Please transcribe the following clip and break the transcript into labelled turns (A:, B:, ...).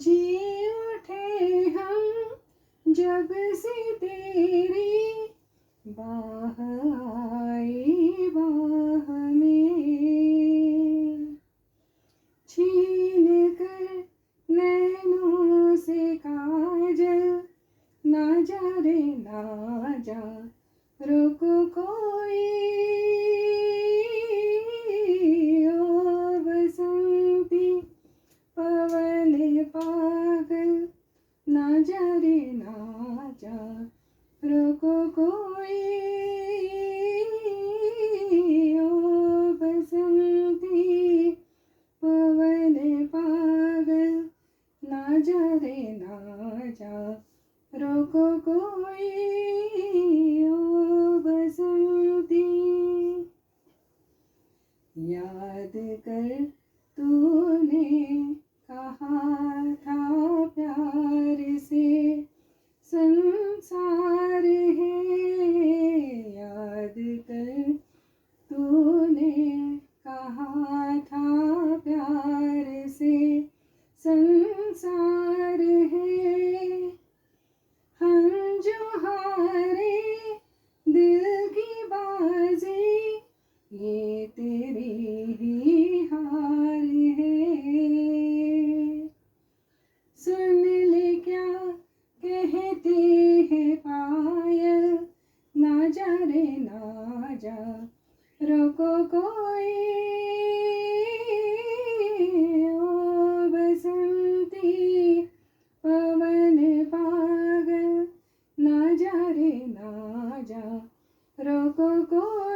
A: जी उठे हम जब से तेरी बाह आई बाह में, छीन कर नैनों से काजल, ना जा रे ना जा रोको कोई, ओ बसंती पवन पागल, ना जा रे ना जा रोको कोई, ओ बसंती पवन पागल, ना जा रे ना जा रोको कोई, ओ बसंती। याद कर तूने कहा था प्यार से संसार है, याद कर तूने कहा था प्यार से संसार है, हम जो हारे दिल की बाजी, ये तेरी ही हार है। सुन ले क्या कहते हैं पायल, ना जा रे ना जा रोको कोई, ओ बसंती पवन पागल, ना जा रे ना जा रोको कोई।